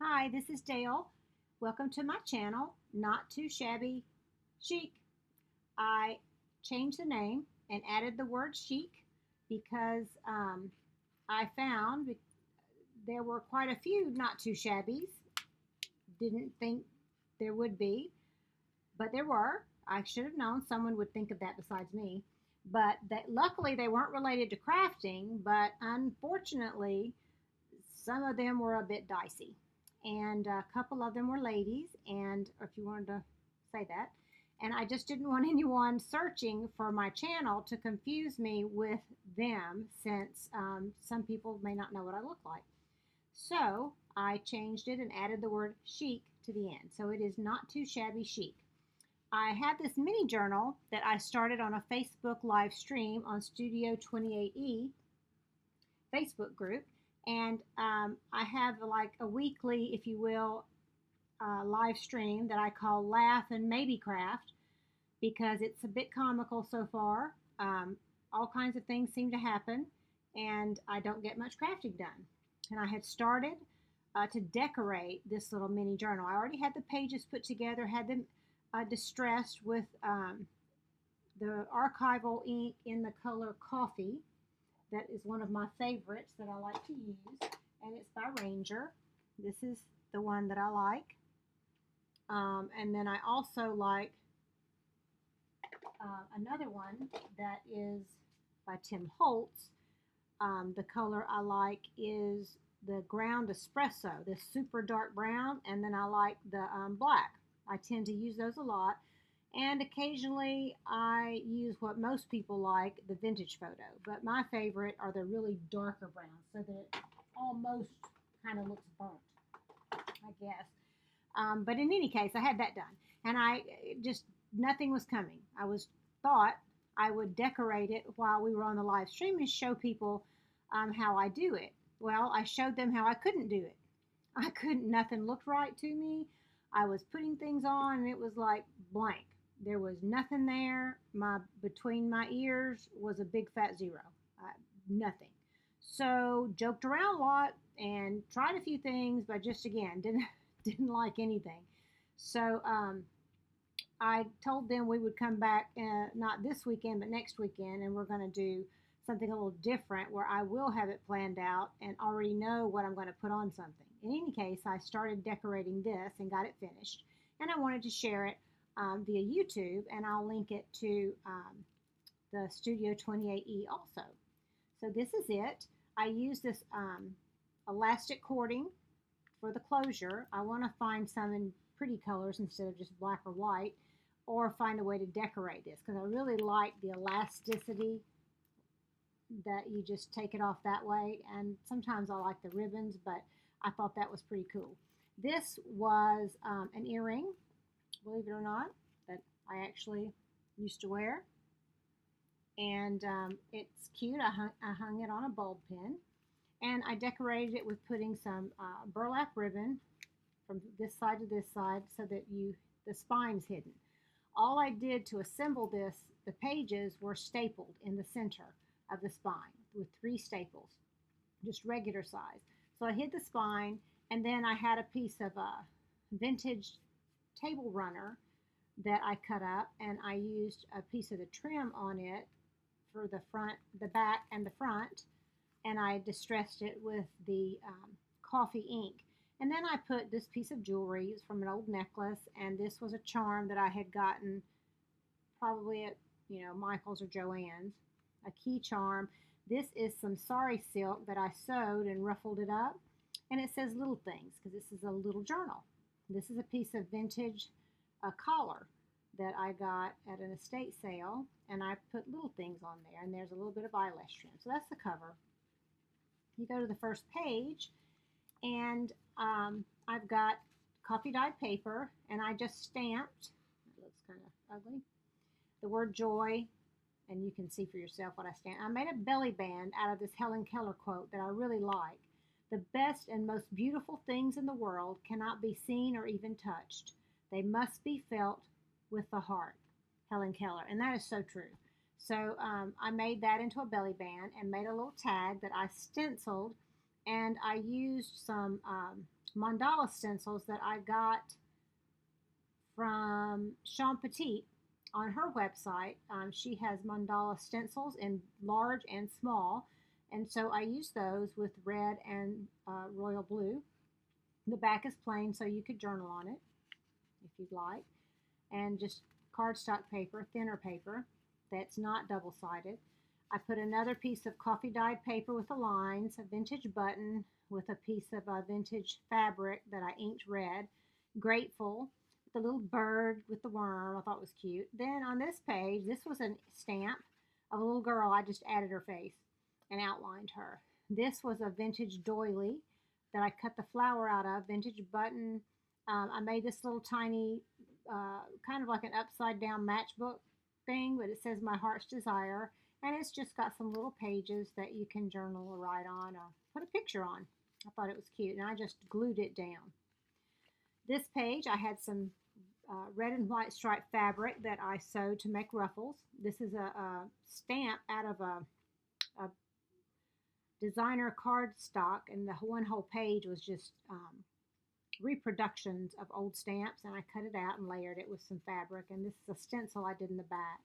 Hi, this is Dale. Welcome to my channel, Not Too Shabby Chic. I changed the name and added the word chic because I found there were quite a few not too shabbies. Didn't think there would be, but there were. I should have known someone would think of that besides me. But luckily, they weren't related to crafting, but unfortunately, some of them were a bit dicey. And a couple of them were ladies, and if you wanted to say that. And I just didn't want anyone searching for my channel to confuse me with them, since some people may not know what I look like. So I changed it and added the word chic to the end. So it is Not Too Shabby Chic. I have this mini journal that I started on a Facebook live stream on Studio 28E Facebook group. And I have like a weekly, if you will, live stream that I call Laugh and Maybe Craft, because it's a bit comical so far. All kinds of things seem to happen, and I don't get much crafting done. And I had started to decorate this little mini journal. I already had the pages put together, had them distressed with the archival ink in the color coffee. That is one of my favorites that I like to use, and it's by Ranger. This is the one that I like. And then I also like another one that is by Tim Holtz. The color I like is the ground espresso, this super dark brown, and then I like the black. I tend to use those a lot. And occasionally I use what most people like, the vintage photo. But my favorite are the really darker browns, so that it almost kind of looks burnt, I guess. But in any case, I had that done. And I just, nothing was coming. Thought I would decorate it while we were on the live stream and show people how I do it. Well, I showed them how I couldn't do it. I couldn't, nothing looked right to me. I was putting things on and it was like blank. There was nothing there. Between my ears was a big fat zero. Nothing. So joked around a lot and tried a few things, but just again didn't like anything. So I told them we would come back, not this weekend, but next weekend, and we're going to do something a little different where I will have it planned out and already know what I'm going to put on something. In any case, I started decorating this and got it finished, and I wanted to share it via YouTube, and I'll link it to the Studio 28E also. So this is it. I use this elastic cording for the closure. I want to find some in pretty colors instead of just black or white, or find a way to decorate this, because I really like the elasticity that you just take it off that way. And sometimes I like the ribbons, but I thought that was pretty cool. This was an earring, believe it or not, that I actually used to wear. And it's cute. I hung it on a bulb pin. And I decorated it with putting some burlap ribbon from this side to this side so that the spine's hidden. All I did to assemble this, the pages were stapled in the center of the spine with 3 staples, just regular size. So I hid the spine, and then I had a piece of a vintage table runner that I cut up, and I used a piece of the trim on it for the front, the back, and the front, and I distressed it with the coffee ink. And then I put this piece of jewelry. It's from an old necklace, and this was a charm that I had gotten probably at, Michael's or Joann's, a key charm. This is some sari silk that I sewed and ruffled it up, and it says little things because this is a little journal. This is a piece of vintage collar that I got at an estate sale, and I put little things on there, and there's a little bit of eyelash trim. So that's the cover. You go to the first page, and I've got coffee dyed paper, and I just stamped, it looks kind of ugly, the word joy, and you can see for yourself what I stamped. I made a belly band out of this Helen Keller quote that I really like. The best and most beautiful things in the world cannot be seen or even touched. They must be felt with the heart. Helen Keller. And that is so true. So I made that into a belly band and made a little tag that I stenciled, and I used some mandala stencils that I got from Sean Petit on her website. She has mandala stencils in large and small, and so I use those with red and royal blue. The back is plain, so you could journal on it if you'd like, and just cardstock paper, thinner paper that's not double sided. I put another piece of coffee dyed paper with the lines, a vintage button with a piece of vintage fabric that I inked red, grateful, the little bird with the worm. I thought was cute. Then on this page, this was a stamp of a little girl. I just added her face and outlined her. This was a vintage doily that I cut the flower out of, vintage button. I made this little tiny, kind of like an upside down matchbook thing, but it says My Heart's Desire. And it's just got some little pages that you can journal or write on or put a picture on. I thought it was cute, and I just glued it down. This page, I had some red and white striped fabric that I sewed to make ruffles. This is a stamp out of a designer cardstock, and the one whole page was just reproductions of old stamps, and I cut it out and layered it with some fabric. And this is a stencil I did in the back.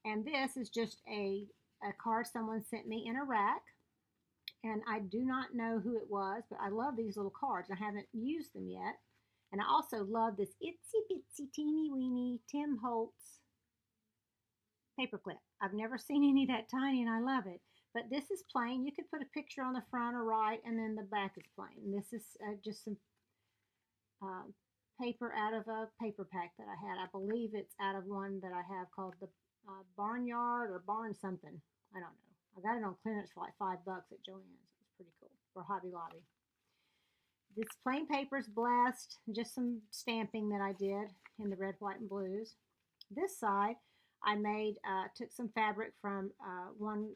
And this is just a card someone sent me in Iraq, and I do not know who it was, but I love these little cards. I haven't used them yet. And I also love this itsy bitsy teeny weeny Tim Holtz paperclip. I've never seen any that tiny, and I love it. But this is plain. You could put a picture on the front or right, and then the back is plain. And this is just some uh, paper out of a paper pack that I had. I believe it's out of one that I have called the Barnyard or Barn something. I don't know. I got it on clearance for like $5 at Joann's. It was pretty cool. For Hobby Lobby. This plain paper is blessed. Just some stamping that I did in the red, white, and blues. This side, I took some fabric from one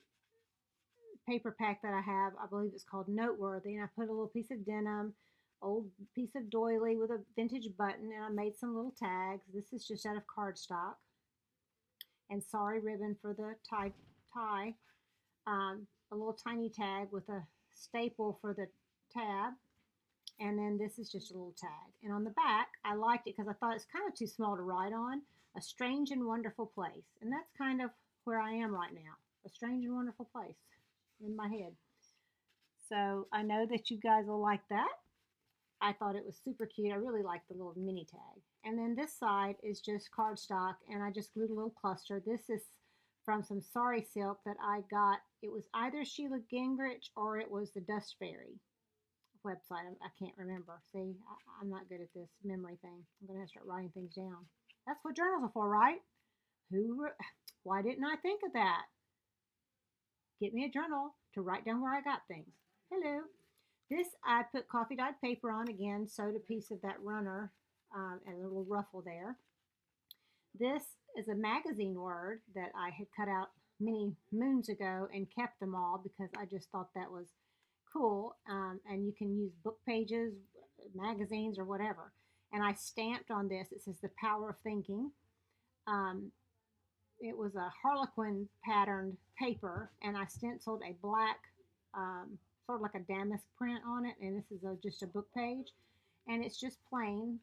paper pack that I have. I believe it's called Noteworthy, and I put a little piece of denim, old piece of doily with a vintage button, and I made some little tags. This is just out of cardstock. And sorry ribbon for the tie. A little tiny tag with a staple for the tab. And then this is just a little tag. And on the back, I liked it because I thought it's kind of too small to write on. A strange and wonderful place. And that's kind of where I am right now. A strange and wonderful place in my head. So I know that you guys will like that. I thought it was super cute. I really like the little mini tag. And then this side is just cardstock, and I just glued a little cluster. This is from some Sari silk that I got. It was either Sheila Gingrich or it was the Dust Fairy website. I can't remember. See, I'm not good at this memory thing. I'm going to have to start writing things down. That's what journals are for, right? Why didn't I think of that? Get me a journal to write down where I got things. Hello. This I put coffee dyed paper on again, sewed a piece of that runner and a little ruffle there. This is a magazine word that I had cut out many moons ago and kept them all because I just thought that was cool. And you can use book pages, magazines, or whatever. And I stamped on this. It says The Power of Thinking. It was a harlequin patterned paper, and I stenciled a black sort of like a damask print on it, and this is just a book page, and it's just plain.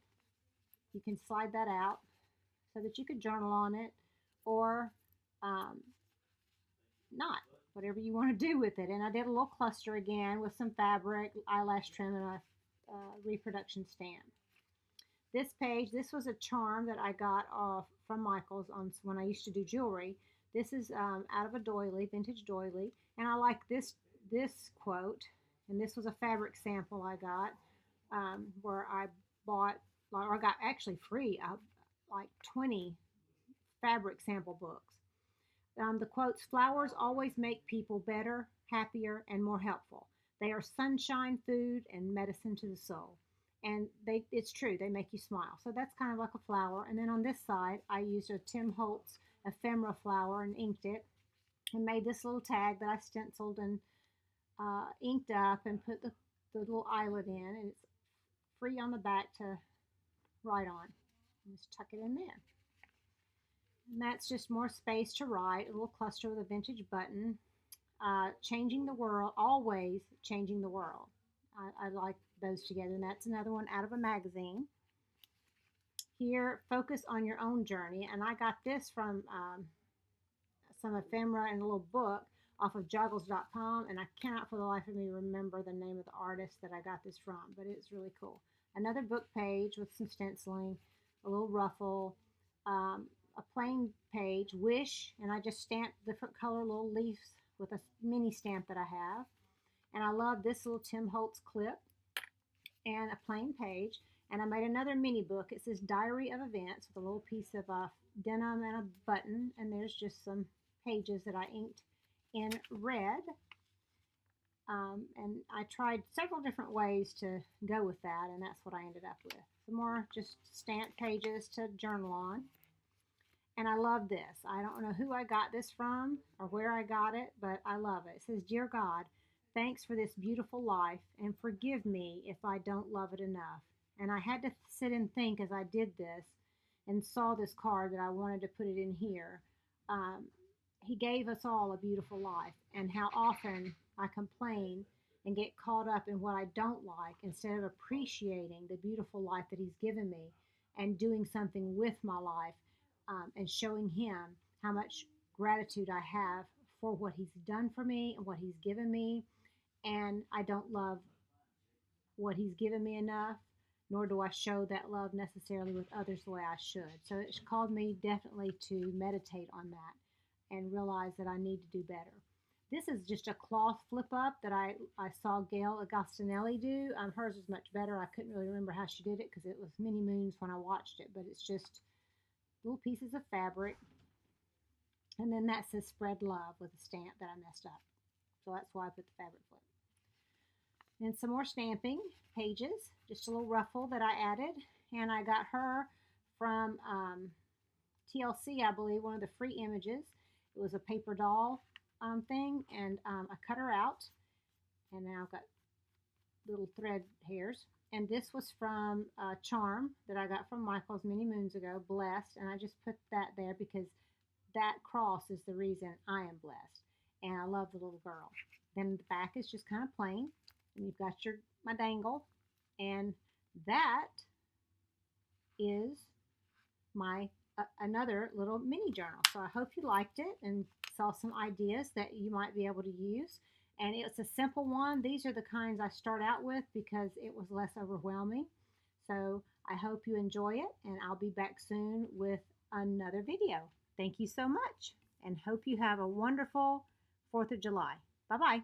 You can slide that out so that you could journal on it or not, whatever you want to do with it. And I did a little cluster again with some fabric, eyelash trim, and a reproduction stamp. This page, this was a charm that I got off from Michael's when I used to do jewelry. This is out of a doily, vintage doily, and I like this quote, and this was a fabric sample I got where I bought, or I got actually free, like 20 fabric sample books. The quotes, flowers always make people better, happier, and more helpful. They are sunshine, food, and medicine to the soul. And it's true, they make you smile. So that's kind of like a flower. And then on this side, I used a Tim Holtz ephemera flower and inked it and made this little tag that I stenciled and inked up and put the little eyelet in, and it's free on the back to write on. Just tuck it in there. And that's just more space to write, a little cluster with a vintage button. Changing the world, always changing the world. I like those together, and that's another one out of a magazine. Here, focus on your own journey, and I got this from some ephemera and a little book off of joggles.com, and I cannot for the life of me remember the name of the artist that I got this from, but it's really cool. Another book page with some stenciling, a little ruffle, a plain page, wish, and I just stamped different color little leaves with a mini stamp that I have. And I love this little Tim Holtz clip and a plain page. And I made another mini book. It says Diary of Events with a little piece of denim and a button. And there's just some pages that I inked in red. And I tried several different ways to go with that, and that's what I ended up with. Some more just stamped pages to journal on. And I love this. I don't know who I got this from or where I got it, but I love it. It says, Dear God, thanks for this beautiful life, and forgive me if I don't love it enough. And I had to sit and think as I did this and saw this card that I wanted to put it in here. He gave us all a beautiful life, and how often I complain and get caught up in what I don't like instead of appreciating the beautiful life that He's given me and doing something with my life, and showing Him how much gratitude I have for what He's done for me and what He's given me. And I don't love what He's given me enough, nor do I show that love necessarily with others the way I should. So it's called me definitely to meditate on that and realize that I need to do better. This is just a cloth flip up that I saw Gail Agostinelli do. Hers is much better. I couldn't really remember how she did it because it was many moons when I watched it, but it's just little pieces of fabric. And then that says Spread Love with a stamp that I messed up. So that's why I put the fabric flip. And some more stamping pages, just a little ruffle that I added. And I got her from TLC, I believe, one of the free images. It was a paper doll thing, and I cut her out. And now I've got little thread hairs. And this was from Charm that I got from Michael's many moons ago, Blessed. And I just put that there because that cross is the reason I am blessed. And I love the little girl. Then the back is just kind of plain. And you've got my dangle. And that is my another little mini journal. So I hope you liked it and saw some ideas that you might be able to use. And it's a simple one. These are the kinds I start out with because it was less overwhelming. So I hope you enjoy it, and I'll be back soon with another video. Thank you so much, and hope you have a wonderful 4th of July. Bye-bye.